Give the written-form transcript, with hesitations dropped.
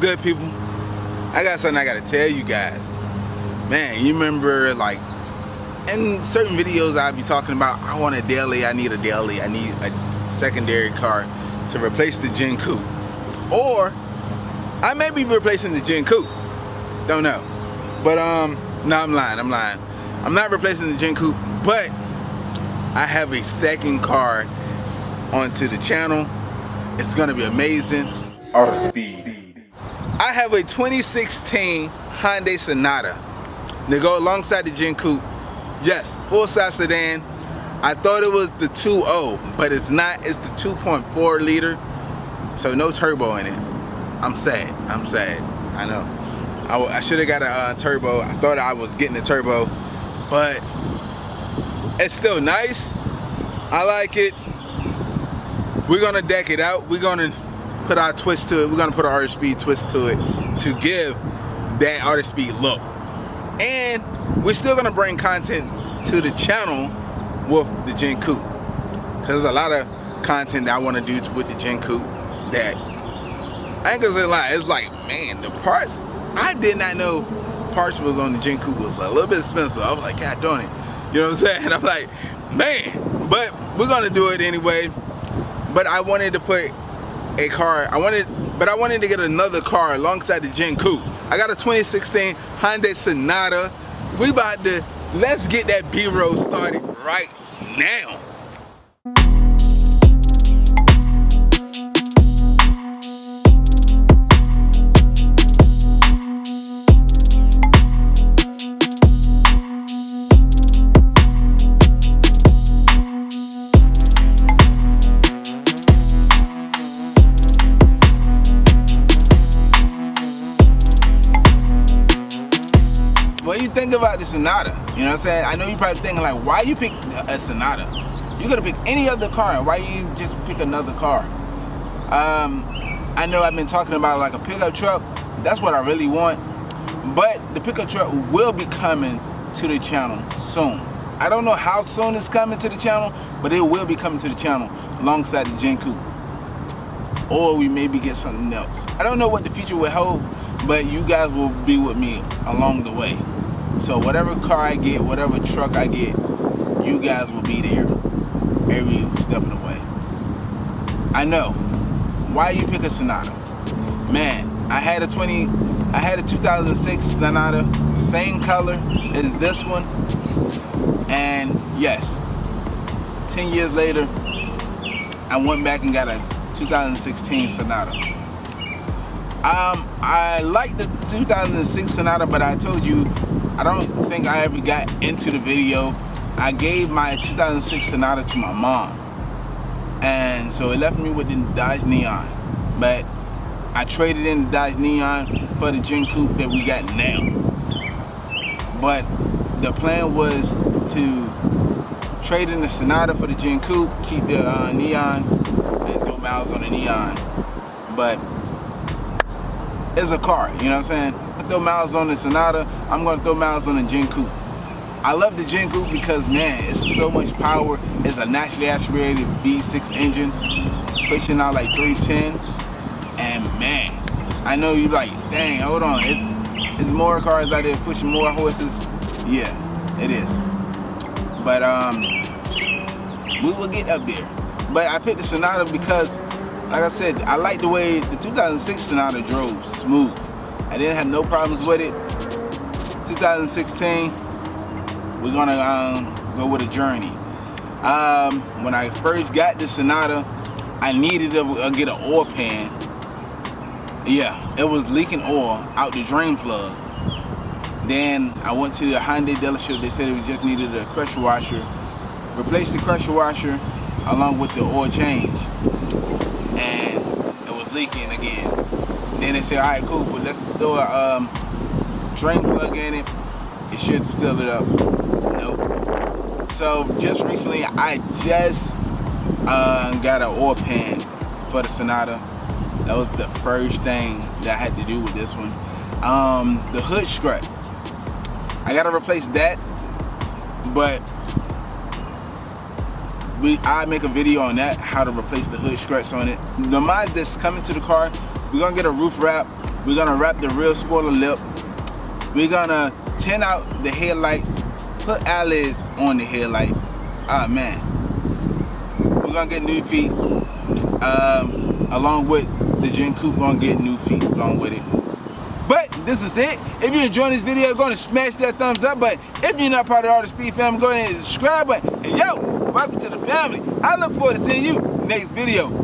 good, people? I got something I gotta tell you guys. Man, you remember, like, in certain videos I'll be talking about, I want a daily, I need a secondary car to replace the Gen Coupe. Or, I may be replacing the Gen Coupe. Don't know. But, no, I'm lying. I'm not replacing the Gen Coupe, but I have a second car onto the channel. It's gonna be amazing. ArtOfSpeedd. I have a 2016 Hyundai Sonata to go alongside the Gen Coupe. Yes, full-size sedan. I thought it was the 2.0, but it's not. It's the 2.4 liter, so no turbo in it. I'm sad. I know. I should have got a turbo. I thought I was getting a turbo, but it's still nice. I like it. We're gonna deck it out. We're gonna put our twist to it. We're gonna put our ArtOfSpeedd twist to it to give that ArtOfSpeedd look. And we're still gonna bring content to the channel with the Gen Coupe, because there's a lot of content that I want to do with the Gen Coupe that I ain't gonna say a lie. It's like, man, the parts, I did not know parts was on the Gen Coupe was a little bit expensive. I was like, God darn it, you know what I'm saying? And I'm like, man, but we're gonna do it anyway. But I wanted to put a car, I wanted to get another car alongside the Gen Coupe. I got a 2016 Hyundai Sonata. We about to, let's get that B-roll started right now. What do you think about the Sonata? You know what I'm saying? I know you're probably thinking, like, why you pick a Sonata? You could have picked any other car. Why you just pick another car? I know I've been talking about like a pickup truck. That's what I really want. But the pickup truck will be coming to the channel soon. I don't know how soon it's coming to the channel, but it will be coming to the channel alongside the Gen Coupe. Or we maybe get something else. I don't know what the future will hold, but you guys will be with me along the way. So whatever car I get, whatever truck I get, you guys will be there every step of the way. I know. Why you pick a Sonata? Man, I had a 2006 Sonata, same color as this one. And yes, 10 years later, I went back and got a 2016 Sonata. I like the 2006 Sonata, but I told you, I don't think I ever got into the video. I gave my 2006 Sonata to my mom, and so it left me with the Dodge Neon. But I traded in the Dodge Neon for the Gen Coupe that we got now. But the plan was to trade in the Sonata for the Gen Coupe, keep the Neon, and throw miles on the Neon. But it's a car, you know what I'm saying? I throw miles on the Sonata, I'm gonna throw miles on the Gen Coupe. I love the Gen Coupe because, man, it's so much power. It's a naturally aspirated V6 engine, pushing out like 310. And man, I know you like, dang, hold on, it's more cars out there pushing more horses. Yeah, it is. But we will get up there. But I picked the Sonata because, like I said, I like the way the 2006 Sonata drove smooth. I didn't have no problems with it. 2016, we're gonna go with a journey. When I first got the Sonata, I needed to get an oil pan. Yeah, it was leaking oil out the drain plug. Then I went to the Hyundai dealership. They said we just needed a pressure washer. Replaced the pressure washer along with the oil change, and it was leaking again. Then they said, all right, cool, but let's throw a drain plug in it. It should fill it up. Nope. So just recently, I just got an oil pan for the Sonata. That was the first thing that I had to do with this one. The hood strut, I gotta replace that, but I make a video on that, how to replace the hood struts on it. The mod that's coming to the car, we're gonna get a roof wrap We're gonna wrap the rear spoiler lip. We're gonna tint out the headlights, put eyelids on the headlights. Ah man, we're gonna get new feet. Along with the Gen Coupe, gonna get new feet along with it. But this is it. If you're enjoying this video, go ahead and smash that thumbs up button. If you're not part of the ArtOfSpeedd family, go ahead and hit the subscribe button. And yo, welcome to the family. I look forward to seeing you next video.